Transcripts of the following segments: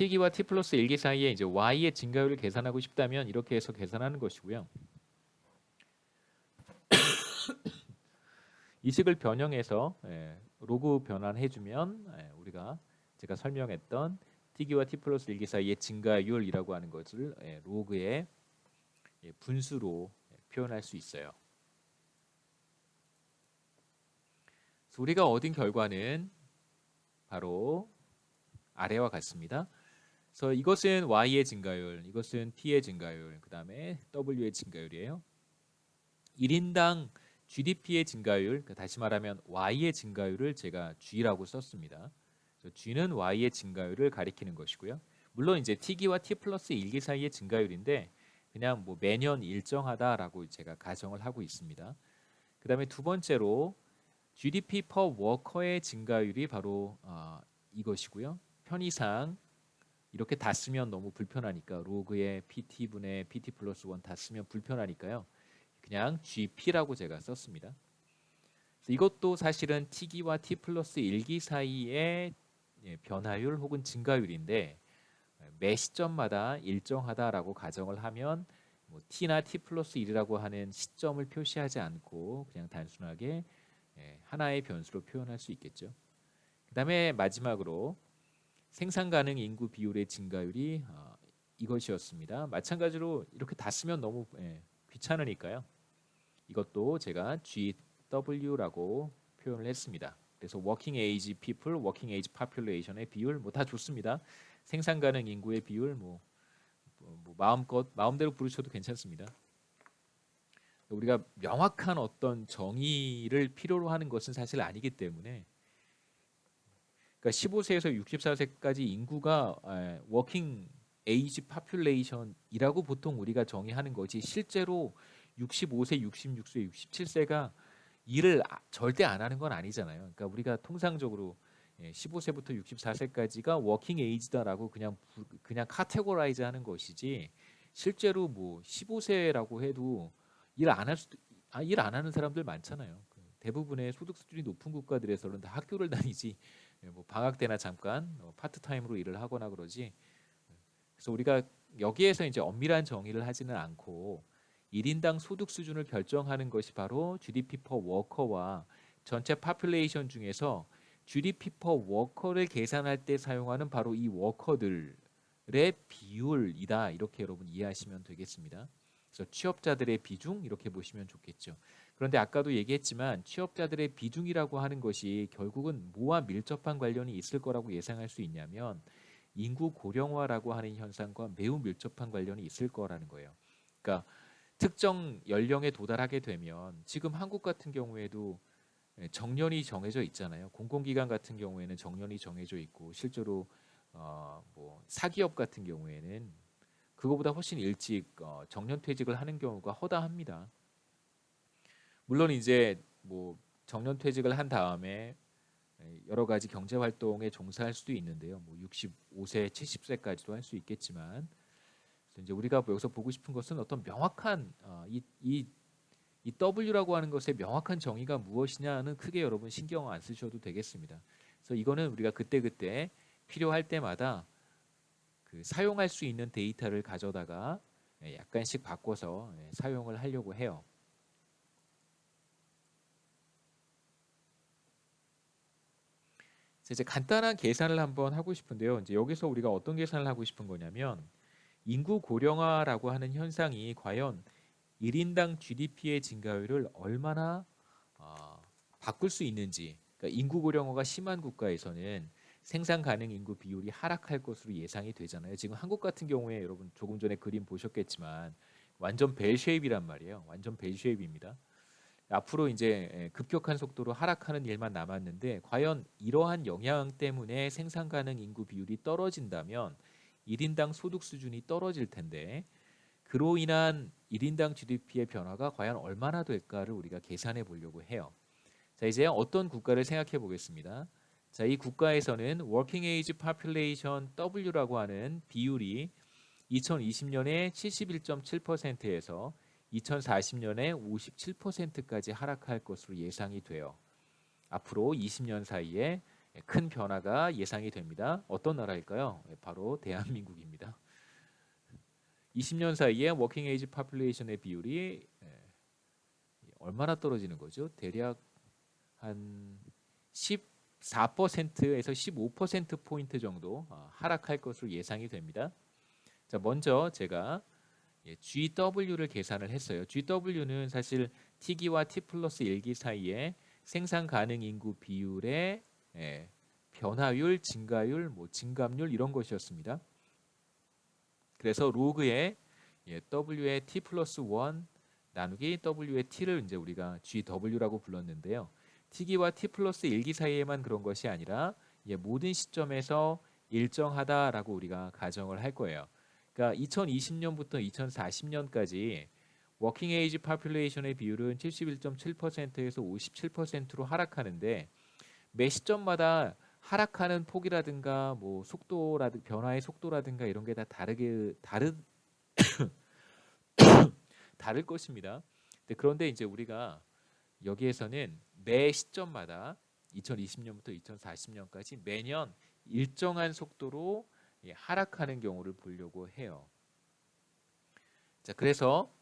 t기와 t 플러스 1기 사이에 이제 y의 증가율을 계산하고 싶다면 이렇게 해서 계산하는 것이고요. 이 식을 변형해서 로그 변환해주면 우리가 제가 설명했던 t기와 t 플러스 1기 사이의 증가율이라고 하는 것을 로그의 분수로 표현할 수 있어요. 그래서 우리가 얻은 결과는 바로 아래와 같습니다. 그래서 이것은 y의 증가율, 이것은 t의 증가율, 그 다음에 w의 증가율이에요. 1인당 GDP의 증가율, 다시 말하면 y의 증가율을 제가 g라고 썼습니다. g는 y의 증가율을 가리키는 것이고요. 물론 이제 t기와 t 플러스 1기 사이의 증가율인데 그냥 뭐 매년 일정하다라고 제가 가정을 하고 있습니다. 그 다음에 두 번째로 GDP per worker의 증가율이 바로 이것이고요. 편의상 이렇게 다 쓰면 너무 불편하니까 로그에 PT분의 PT 플러스 1 다 쓰면 불편하니까요. 그냥 GP라고 제가 썼습니다. 이것도 사실은 t기와 t 플러스 1기 사이의 변화율 혹은 증가율인데 매 시점마다 일정하다라고 가정을 하면 뭐 t나 t 플러스 1이라고 하는 시점을 표시하지 않고 그냥 단순하게 하나의 변수로 표현할 수 있겠죠. 그 다음에 마지막으로 생산 가능 인구 비율의 증가율이 이것이었습니다. 마찬가지로 이렇게 다 쓰면 너무 귀찮으니까요. 이것도 제가 GW라고 표현을 했습니다. 그래서 working age people, working age population의 비율 뭐 다 좋습니다. 생산 가능 인구의 비율 뭐 마음대로 부르셔도 괜찮습니다. 우리가 명확한 어떤 정의를 필요로 하는 것은 사실 아니기 때문에 그러니까 15세에서 64세까지 인구가 워킹 에이지 파퓰레이션이라고 보통 우리가 정의하는 거지 실제로 65세, 66세, 67세가 일을 절대 안 하는 건 아니잖아요. 그러니까 우리가 통상적으로 15세부터 64세까지가 워킹 에이지다라고 그냥 카테고라이즈 하는 것이지 실제로 뭐 15세라고 해도 일 안 하는 사람들 많잖아요. 대부분의 소득 수준이 높은 국가들에서는 다 학교를 다니지 뭐 방학 때나 잠깐 파트타임으로 일을 하거나 그러지. 그래서 우리가 여기에서 이제 엄밀한 정의를 하지는 않고 1인당 소득 수준을 결정하는 것이 바로 GDP per worker와 전체 파퓰레이션 중에서 GDP per worker를 계산할 때 사용하는 바로 이 워커들의 비율이다. 이렇게 여러분 이해하시면 되겠습니다. 그래서 취업자들의 비중 이렇게 보시면 좋겠죠. 그런데 아까도 얘기했지만 취업자들의 비중이라고 하는 것이 결국은 뭐와 밀접한 관련이 있을 거라고 예상할 수 있냐면 인구 고령화라고 하는 현상과 매우 밀접한 관련이 있을 거라는 거예요. 그러니까 특정 연령에 도달하게 되면 지금 한국 같은 경우에도 정년이 정해져 있잖아요. 공공기관 같은 경우에는 정년이 정해져 있고 실제로 뭐 사기업 같은 경우에는 그거보다 훨씬 일찍 정년 퇴직을 하는 경우가 허다합니다. 물론 이제 뭐 정년 퇴직을 한 다음에 여러 가지 경제 활동에 종사할 수도 있는데요. 뭐 65세, 70세까지도 할 수 있겠지만 이제 우리가 여기서 보고 싶은 것은 어떤 명확한 이 W라고 하는 것의 명확한 정의가 무엇이냐는 크게 여러분 신경 안 쓰셔도 되겠습니다. 그래서 이거는 우리가 그때그때 필요할 때마다 그 사용할 수 있는 데이터를 가져다가 약간씩 바꿔서 사용을 하려고 해요. 이제 간단한 계산을 한번 하고 싶은데요. 이제 여기서 우리가 어떤 계산을 하고 싶은 거냐면 인구 고령화라고 하는 현상이 과연 1인당 GDP의 증가율을 얼마나 바꿀 수 있는지. 그러니까 인구 고령화가 심한 국가에서는 생산 가능 인구 비율이 하락할 것으로 예상이 되잖아요. 지금 한국 같은 경우에 여러분 조금 전에 그림 보셨겠지만 완전 벨 쉐입이란 말이에요. 완전 벨 쉐입입니다. 앞으로 이제 급격한 속도로 하락하는 일만 남았는데 과연 이러한 영향 때문에 생산 가능 인구 비율이 떨어진다면 1인당 소득 수준이 떨어질 텐데 그로 인한 1인당 GDP의 변화가 과연 얼마나 될까를 우리가 계산해 보려고 해요. 자, 이제 어떤 국가를 생각해 보겠습니다. 자, 이 국가에서는 Working Age Population W라고 하는 비율이 2020년에 71.7%에서 2040년에 57%까지 하락할 것으로 예상이 돼요. 앞으로 20년 사이에 큰 변화가 예상이 됩니다. 어떤 나라일까요? 바로 대한민국입니다. 20년 사이에 워킹 에이지 파퓰레이션의 비율이 얼마나 떨어지는 거죠? 대략 한 14%에서 15% 포인트 정도 하락할 것으로 예상이 됩니다. 자, 먼저 제가 GW를 계산을 했어요. GW는 사실 T기와 T 플러스 1기 사이에 생산 가능 인구 비율의 변화율, 증가율, 증감률 이런 것이었습니다. 그래서 로그의 W의 T 플러스 1 나누기 W의 T를 이제 우리가 GW라고 불렀는데요. T기와 T 플러스 1기 사이에만 그런 것이 아니라 모든 시점에서 일정하다라고 우리가 가정을 할 거예요. 그러니까 2020년부터 2040년까지 워킹 에이지 파퓰레이션의 비율은 71.7%에서 57%로 하락하는데 매 시점마다 하락하는 폭이라든가 속도라든가 변화의 속도라든가 이런 게 다 다를 것입니다. 그런데 이제 우리가 여기에서는 매 시점마다 2020년부터 2040년까지 매년 일정한 속도로 하락하는 경우를 보려고 해요. 자, 그래서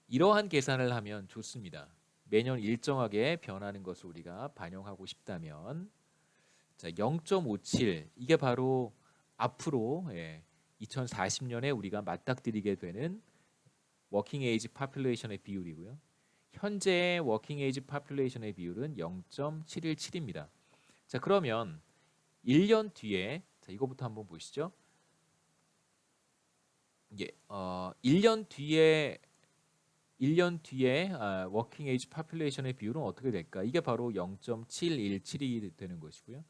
이러한 계산을 하면 좋습니다. 매년 일정하게 변하는 것을 우리가 반영하고 싶다면 자, 0.57 이게 바로 앞으로 2040년에 우리가 맞닥뜨리게 되는 워킹 에이지 파퓰레이션의 비율이고요. 현재의 워킹 에이지 파퓰레이션의 비율은 0.717입니다. 자, 그러면 1년 뒤에 자, 이거부터 한번 보시죠. 1년 뒤에 워킹 에이지 파퓰레이션의 비율은 어떻게 될까? 이게 바로 0.717이 되는 것이고요.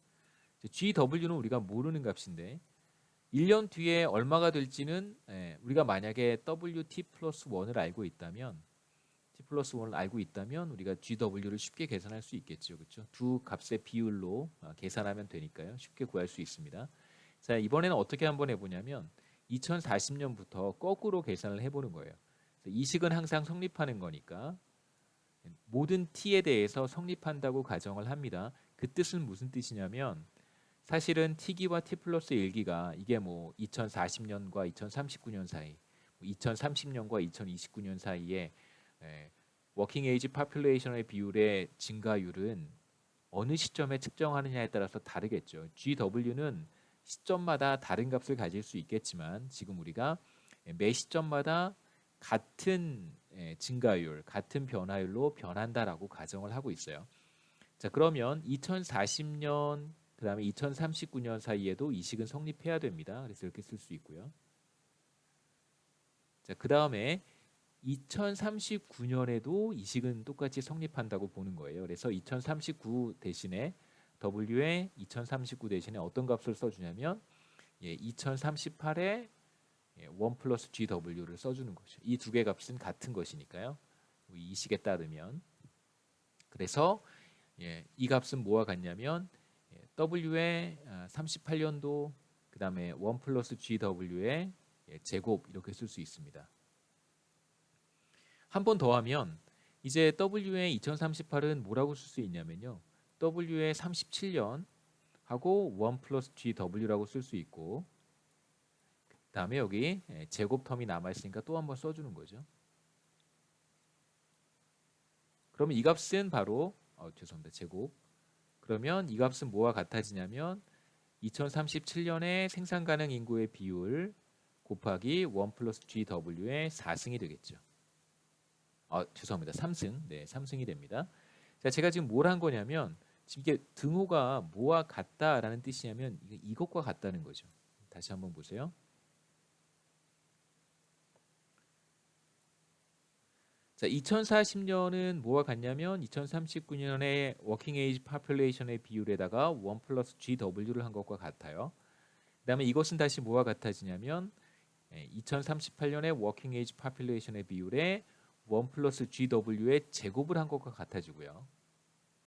GW는 우리가 모르는 값인데 1년 뒤에 얼마가 될지는 우리가 만약에 WT 플러스 1을 알고 있다면 T 플러스 1을 알고 있다면 우리가 GW를 쉽게 계산할 수 있겠죠. 그렇죠? 두 값의 비율로 계산하면 되니까요. 쉽게 구할 수 있습니다. 자, 이번에는 어떻게 한번 해보냐면 2040년부터 거꾸로 계산을 해보는 거예요. 이 식은 항상 성립하는 거니까 모든 T에 대해서 성립한다고 가정을 합니다. 그 뜻은 무슨 뜻이냐면 사실은 T기와 T 플러스 1기가 이게 2040년과 2039년 사이, 2030년과 2029년 사이에 워킹 에이지 파퓰레이션의 비율의 증가율은 어느 시점에 측정하느냐에 따라서 다르겠죠. GW는 시점마다 다른 값을 가질 수 있겠지만 지금 우리가 매 시점마다 같은 증가율, 같은 변화율로 변한다라고 가정을 하고 있어요. 자, 그러면 2040년 그다음에 2039년 사이에도 이 식은 성립해야 됩니다. 그래서 이렇게 쓸 수 있고요. 자, 그다음에 2039년에도 이 식은 똑같이 성립한다고 보는 거예요. 그래서 2039 대신에 W에 2039 대신에 어떤 값을 써주냐면 2038에 1 플러스 GW를 써주는 거죠. 이 두 개 값은 같은 것이니까요. 이 식에 따르면 그래서 이 값은 뭐와 같냐면 W의 38년도 그 다음에 1 플러스 GW의 제곱 이렇게 쓸 수 있습니다. 한 번 더 하면 이제 W의 2038은 뭐라고 쓸 수 있냐면요. W의 37년 하고 1 플러스 GW라고 쓸 수 있고 그 다음에 여기 제곱 텀이 남아있으니까 또 한번 써주는 거죠. 그러면 이 값은 바로 죄송합니다. 제곱 그러면 이 값은 뭐와 같아지냐면 2037년에 생산 가능 인구의 비율 곱하기 1 플러스 GW의 4승이 되겠죠. 죄송합니다. 3승. 네, 3승이 됩니다. 자, 제가 지금 뭘 한 거냐면 지금 이게 등호가 뭐와 같다라는 뜻이냐면 이것과 같다는 거죠. 다시 한번 보세요. 자, 2040년은 뭐와 같냐면 2039년에 워킹 에이지 파퓰레이션의 비율에다가 1 플러스 GW를 한 것과 같아요. 그 다음에 이것은 다시 뭐와 같아지냐면 2038년에 워킹 에이지 파퓰레이션의 비율에 1 플러스 GW의 제곱을 한 것과 같아지고요.